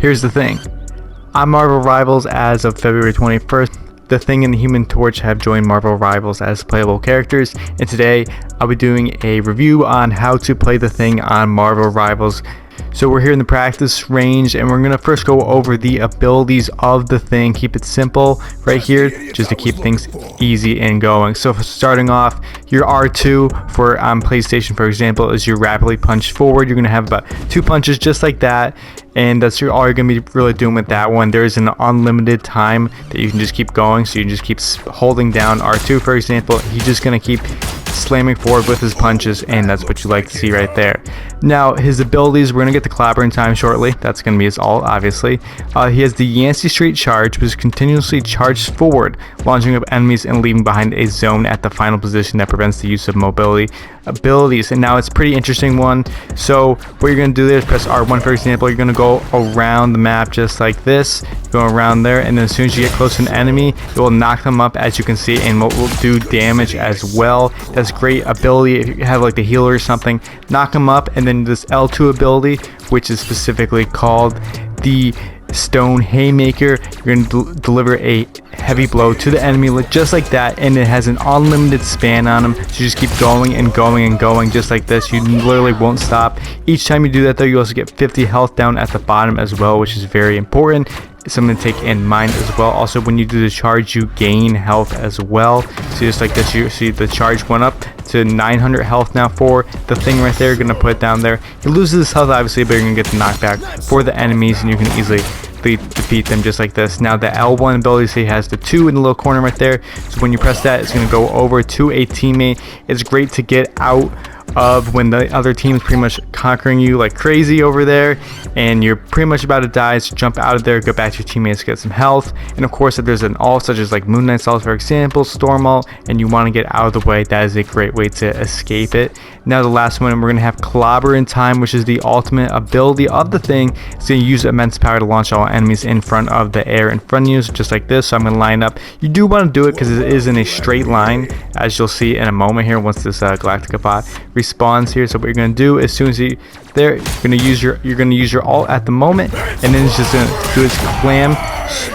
here's the thing. On Marvel Rivals as of February 21st, The Thing and the Human Torch have joined Marvel Rivals as playable characters, and today I'll be doing a review on how to play The Thing on Marvel Rivals. So we're here in the practice range, and we're going to first go over the abilities of The Thing. Keep it simple right here, just to keep things easy and going. So starting off, your R2 for on PlayStation, for example, is your rapidly punch forward. You're going to have about 2 punches just like that, and that's all you're going to be really doing with that one. There is an unlimited time that you can just keep going, so you can just keep holding down R2, for example. He's just going to keep slamming forward with his punches, and that's what you like to see right there. Now his abilities, we're going to get to clobbering time shortly. That's going to be his ult, obviously. He has the Yancey Street Charge, which continuously charges forward, launching up enemies and leaving behind a zone at the final position that prevents the use of mobility abilities. And now it's a pretty interesting one. So what you're going to do there is press R1, for example. You're going to go around the map just like this, go around there, and then as soon as you get close to an enemy, it will knock them up, as you can see, and will do damage as well. That's great ability if you have like the healer or something. Knock them up, and then this L2 ability, which is specifically called the Stone Haymaker, you're going to deliver a heavy blow to the enemy just like that, and it has an unlimited span on them, so you just keep going and going and going just like this. You literally won't stop. Each time you do that though, you also get 50 health down at the bottom as well, which is very important, something to take in mind as well. Also, when you do the charge, you gain health as well. So just like this, you see the charge went up to 900 health now for The Thing right there. You're gonna put it down there. He loses his health obviously, but you're gonna get the knockback for the enemies, and you can easily defeat them just like this. Now the L1 ability, so he has the 2 in the little corner right there. So when you press that, it's gonna go over to a teammate. It's great to get out of when the other team is pretty much conquering you like crazy over there, and you're pretty much about to die. So jump out of there, go back to your teammates, get some health. And of course, if there's an ult such as like Moon Knight's ult, for example, Storm ult, and you want to get out of the way, that is a great way to escape it. Now the last one, we're going to have Clobber in Time, which is the ultimate ability of The Thing. It's going to use immense power to launch all enemies in front of the air in front of you, just like this. So I'm going to line up. You do want to do it because it is in a straight line, as you'll see in a moment here once this Galactica bot respawns here. So what you're going to do, as soon as you're there, you're going to use your ult at the moment, and then it's just going to do its slam,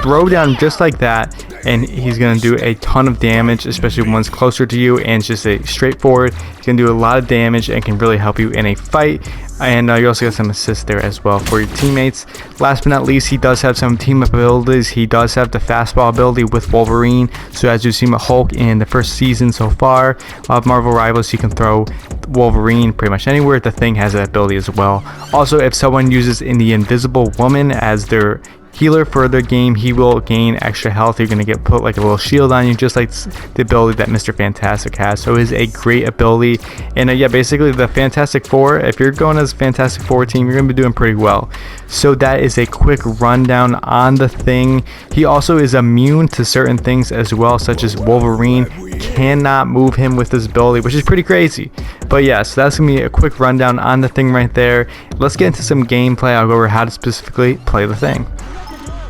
throw down just like that, and he's going to do a ton of damage, especially when one's closer to you, and it's just a straightforward. He's going to do a lot of damage and can really help you in a fight. And you also got some assists there as well for your teammates. Last but not least, he does have some team abilities. He does have the fastball ability with Wolverine. So as you've seen with Hulk in the first season so far of Marvel Rivals, you can throw Wolverine pretty much anywhere. The Thing has that ability as well. Also, if someone uses in the Invisible Woman as their healer for their game, he will gain extra health. You're going to get put like a little shield on you, just like the ability that Mr. Fantastic has. So it is a great ability. And yeah, basically the Fantastic Four, if you're going as Fantastic Four team, you're going to be doing pretty well. So that is a quick rundown on The Thing. He also is immune to certain things as well, such as Wolverine cannot move him with his ability, which is pretty crazy. But yeah, so that's going to be a quick rundown on The Thing right there. Let's get into some gameplay. I'll go over how to specifically play The Thing.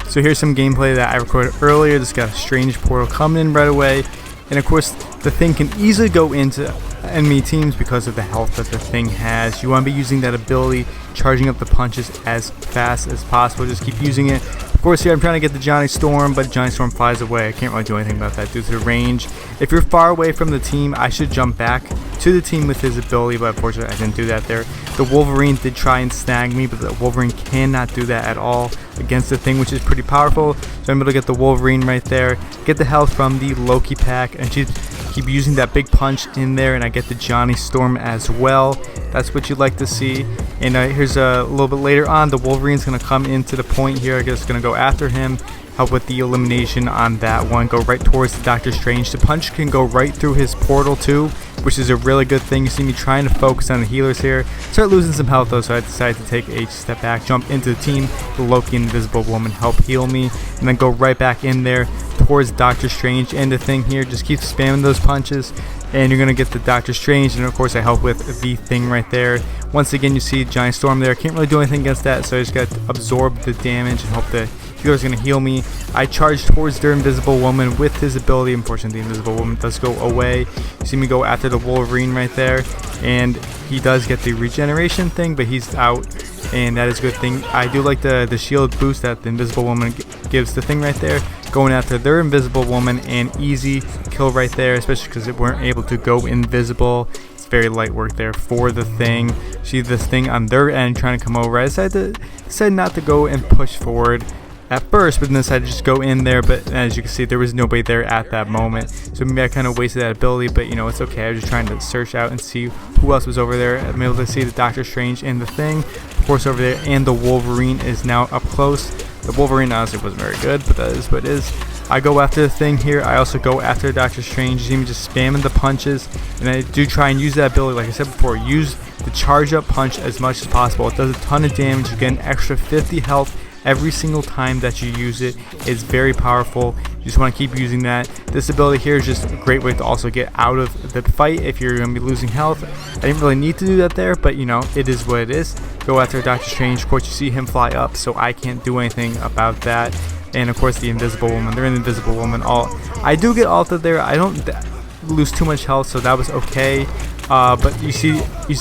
So here's some gameplay that I recorded earlier. Just got a strange portal coming in right away, and of course The Thing can easily go into enemy teams because of the health that The Thing has. You want to be using that ability, charging up the punches as fast as possible. Just keep using it. Of course, here I'm trying to get the Johnny Storm, but Johnny Storm flies away. I can't really do anything about that due to the range. If you're far away from the team, I should jump back to the team with his ability, but unfortunately I didn't do that there. The Wolverine did try and snag me, but the Wolverine cannot do that at all against The Thing, which is pretty powerful. So I'm able to get the Wolverine right there, get the health from the Loki pack, and keep using that big punch in there, and I get the Johnny Storm as well. That's what you'd like to see. And here's a little bit later on, the Wolverine's going to come into the point here. I guess going to go after him, help with the elimination on that one, go right towards the Doctor Strange. The punch can go right through his portal too, which is a really good thing. You see me trying to focus on the healers here. Start losing some health though, so I decided to take a step back, jump into the team. The Loki and Invisible Woman help heal me, and then go right back in there towards Doctor Strange. And The Thing here, just keep spamming those punches, and you're going to get the Doctor Strange, and of course I help with The Thing right there. Once again, you see Giant Storm there. Can't really do anything against that, so I just got to absorb the damage and hope the healer's going to heal me. I charge towards their Invisible Woman with his ability. Unfortunately, the Invisible Woman does go away. You see me go after the Wolverine right there, and he does get the regeneration thing, but he's out. and that is a good thing. I do like the shield boost that the Invisible Woman gives the thing right there, going after their Invisible Woman, and easy kill right there, especially because they weren't able to go invisible. It's very light work there for the thing. See this thing on their end trying to come over. I decided not to go and push forward at first, but then decided to just go in there. But as you can see, there was nobody there at that moment, so maybe I kind of wasted that ability, but you know, it's okay. I was just trying to search out and see who else was over there. I'm able to see the Doctor Strange and the thing, of course, over there, and the Wolverine is now up close. The Wolverine honestly wasn't very good, but that is what it is. I go after the thing here. I also go after Doctor Strange. You see me just spamming the punches, and I do try and use that ability, like I said before, use the charge up punch as much as possible. It does a ton of damage. You get an extra 50 health every single time that you use it. It's very powerful. You just want to keep using that. This ability here is just a great way to also get out of the fight if you're going to be losing health. I didn't really need to do that there, but you know, it is what it is. Go after Doctor Strange. Of course, you see him fly up, so I can't do anything about that. And of course, the Invisible Woman. They're in the Invisible Woman ult. I do get ulted there. I don't lose too much health, so that was okay. But you see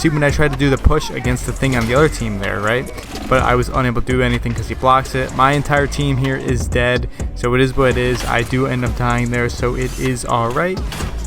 when I tried to do the push against the thing on the other team there, right? But I was unable to do anything because he blocks it. My entire team here is dead, so it is what it is. I do end up dying there, so it is alright.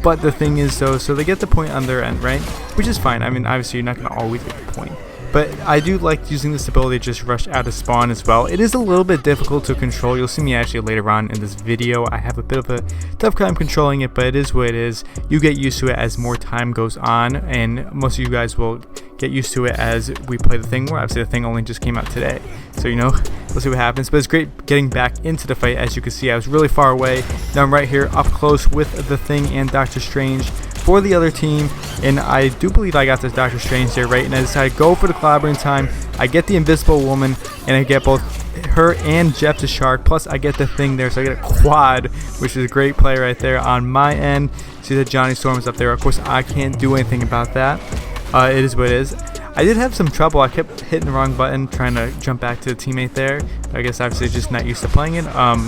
But the thing is though, so they get the point on their end, right? Which is fine. I mean, obviously you're not going to always get the point. But I do like using this ability to just rush out of spawn as well. It is a little bit difficult to control. You'll see me actually later on in this video. I have a bit of a tough time controlling it, but it is what it is. You get used to it as more time goes on, and most of you guys will get used to it as we play the thing more. Obviously the thing only just came out today, so you know, we'll see what happens. But it's great getting back into the fight. As you can see, I was really far away. Now I'm right here up close with the thing and Doctor Strange for the other team, and I do believe I got this Doctor Strange there, right? And I decided to go for the clobbering time. I get the Invisible Woman, and I get both her and Jeff the Shark, plus I get the thing there, so I get a quad, which is a great play right there on my end. See that Johnny Storm is up there. Of course, I can't do anything about that. It is what it is. I did have some trouble. I kept hitting the wrong button trying to jump back to the teammate there. I guess obviously just not used to playing it.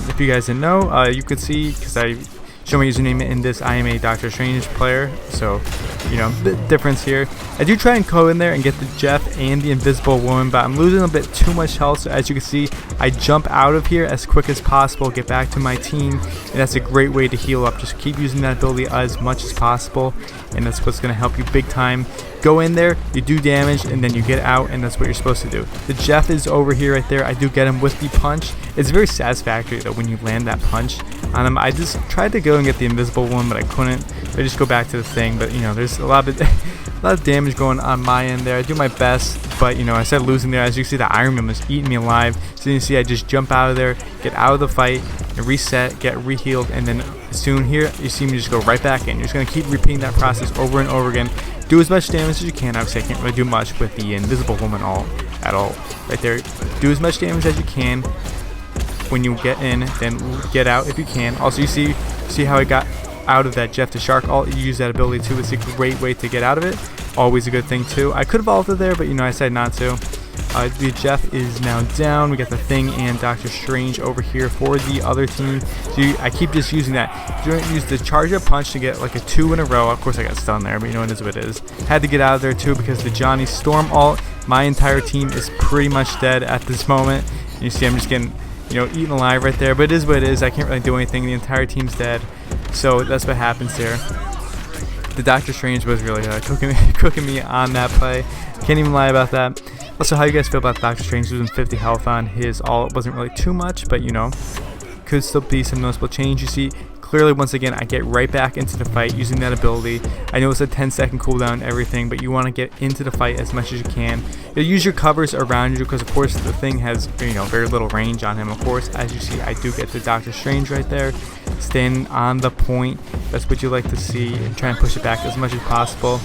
If you guys didn't know, you could see, because I show my username in this, I am a Doctor Strange player, so you know the difference here. I do try and go in there and get the Jeff and the Invisible Woman, but I'm losing a bit too much health, so as you can see, I jump out of here as quick as possible, get back to my team, and that's a great way to heal up. Just keep using that ability as much as possible, and that's what's going to help you big time. Go in there, you do damage, and then you get out, and that's what you're supposed to do. The Jeff is over here right there. I do get him with the punch. It's very satisfactory though when you land that punch on him. I just tried to go and get the Invisible One, but I couldn't. I just go back to the thing, but you know, there's a lot of damage going on my end there. I do my best, but you know, I started losing there. As you can see, the Iron Man was eating me alive. So you see, I just jump out of there, get out of the fight, and reset, get rehealed, and then soon here, you see me just go right back in. You're just gonna keep repeating that process over and over again. Do as much damage as you can. Obviously, I can't really do much with the Invisible Woman at all. Right there, do as much damage as you can. When you get in, then get out if you can. Also, you see how I got out of that Jeff the Shark ult. You use that ability too. It's a great way to get out of it. Always a good thing too. I could have ulted there, but you know, I decided not to. The Jeff is now down. We got the Thing and Doctor Strange over here for the other team. So I keep just using that. You use the charge up punch to get like a 2 in a row. Of course, I got stunned there, but you know, it is what it is. Had to get out of there too because the Johnny Storm ult. My entire team is pretty much dead at this moment. And you see, I'm just getting, you know, eaten alive right there. But it is what it is. I can't really do anything. The entire team's dead. So that's what happens there. The Doctor Strange was really cooking me on that play. Can't even lie about that. Also, how you guys feel about Doctor Strange losing 50 health on his ult? It wasn't really too much, but you know, could still be some noticeable change. You see, clearly once again, I get right back into the fight using that ability. I know it's a 10-second cooldown and everything, but you want to get into the fight as much as you can. You'll use your covers around you because, of course, the thing has, you know, very little range on him. Of course, as you see, I do get the Doctor Strange right there, standing on the point. That's what you like to see, and try and push it back as much as possible.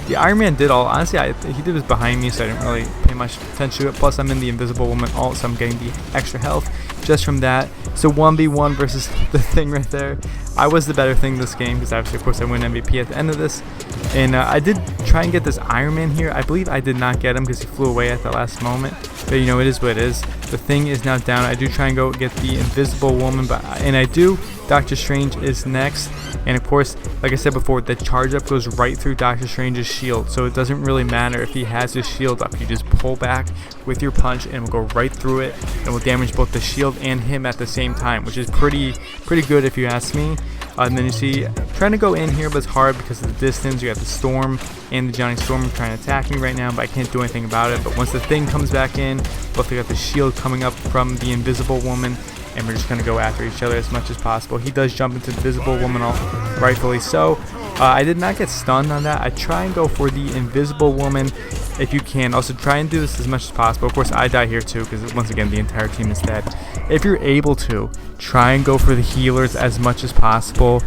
The Iron Man did all. Honestly, he did was behind me, so I didn't really pay much attention to it. Plus, I'm in the Invisible Woman ult, so I'm getting the extra health just from that. So 1v1 versus the Thing right there. I was the better Thing this game because obviously, of course, I win MVP at the end of this. And I did try and get this Iron Man here. I believe I did not get him because he flew away at the last moment. But you know, it is what it is. The thing is now down. I do try and go get the invisible woman, and I do. Doctor Strange is next, and of course, like I said before, the charge up goes right through Doctor Strange's shield, so it doesn't really matter if he has his shield up. You just pull back with your punch and it will go right through it, and will damage both the shield and him at the same time, which is pretty good if you ask me. And then you see, trying to go in here, but it's hard because of the distance. You got the Storm and the Johnny Storm trying to attack me right now, but I can't do anything about it. But once the thing comes back in, both we got the shield coming up from the invisible woman, and we're just going to go after each other as much as possible. He does jump into the invisible woman, rightfully so. I did not get stunned on that. I try and go for the invisible woman if you can. Also try and do this as much as possible. Of course, I die here too because once again the entire team is dead. If you're able to, try and go for the healers as much as possible,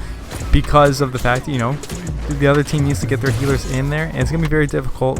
because of the fact that, you know, the other team needs to get their healers in there, and it's going to be very difficult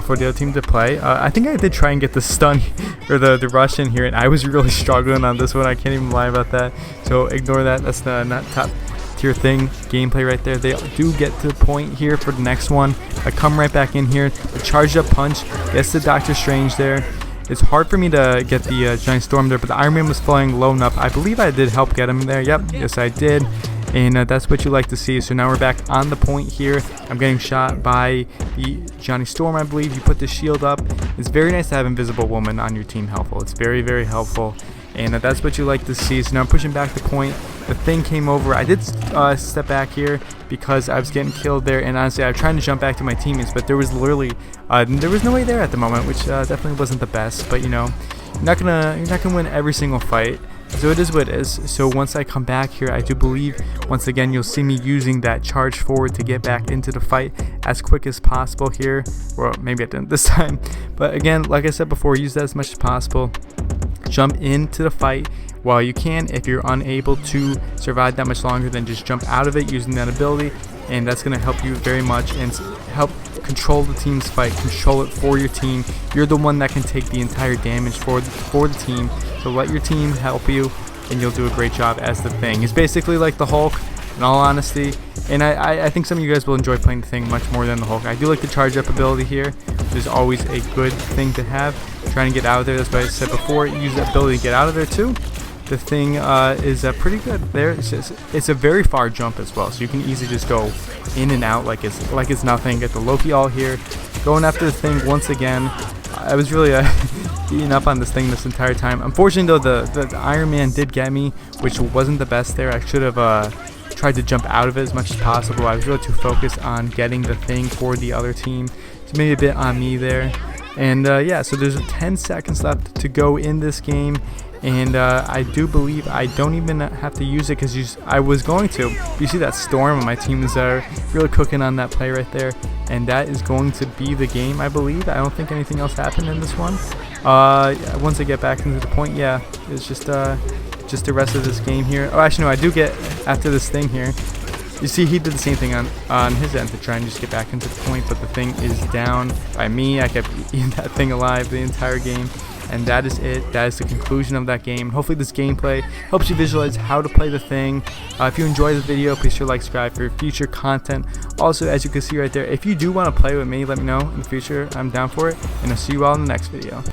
for the other team to play. I think I did try and get the stun or the rush in here, and I was really struggling on this one. I can't even lie about that, so ignore that. That's the not top tier thing gameplay right there. They do get to the point here for the next one. I come right back in here. The charged up punch gets the Doctor Strange there. It's hard for me to get the Giant Storm there, but the Iron Man was flying low enough. I believe I did help get him there. Yep, yes I did. And that's what you like to see. So now we're back on the point here. I'm getting shot by the Johnny Storm, I believe. You put the shield up. It's very nice to have Invisible Woman on your team helpful. It's very helpful. And that's what you like to see. So now I'm pushing back the point. The thing came over. I did step back here because I was getting killed there. And honestly, I was trying to jump back to my teammates, but there was literally there was no way there at the moment, which definitely wasn't the best. But you know, you're not gonna win every single fight. So it is what it is. So once I come back here, I do believe once again you'll see me using that charge forward to get back into the fight as quick as possible here. Well, maybe I didn't this time, but again, like I said before, use that as much as possible. Jump into the fight while you can. If you're unable to survive that much longer, then just jump out of it using that ability, and that's going to help you very much and help control the team's fight, control it for your team. You're the one that can take the entire damage for the team, so let your team help you and you'll do a great job as the Thing. It's basically like the Hulk, in all honesty, and I think some of you guys will enjoy playing the Thing much more than the Hulk. I do like the charge up ability here, which is always a good thing to have. Trying to get out of there, that's what I said before, use that ability to get out of there too. The Thing is pretty good there. It's a very far jump as well, so you can easily just go in and out like it's nothing. Get the Loki all here, going after the Thing once again. I was really beating up on this Thing this entire time. Unfortunately though, the Iron Man did get me, which wasn't the best there. I should have tried to jump out of it as much as possible. I was really too focused on getting the Thing for the other team, so maybe a bit on me there. And yeah, so there's 10 seconds left to go in this game, and I do believe I don't even have to use it because I was going to. You see that Storm, and my team is really cooking on that play right there, and that is going to be the game, I believe. I don't think anything else happened in this one. Once I get back into the point, yeah, it's just the rest of this game here. Oh, actually no, I do get after this Thing here. You see, he did the same thing on his end to try and just get back into the point, but the Thing is down by me. I kept eating that Thing alive the entire game, and that is it. That is the conclusion of that game. Hopefully this gameplay helps you visualize how to play the Thing. If you enjoyed the video, please sure like, subscribe for future content. Also, as you can see right there, if you do want to play with me, let me know in the future. I'm down for it, and I'll see you all in the next video.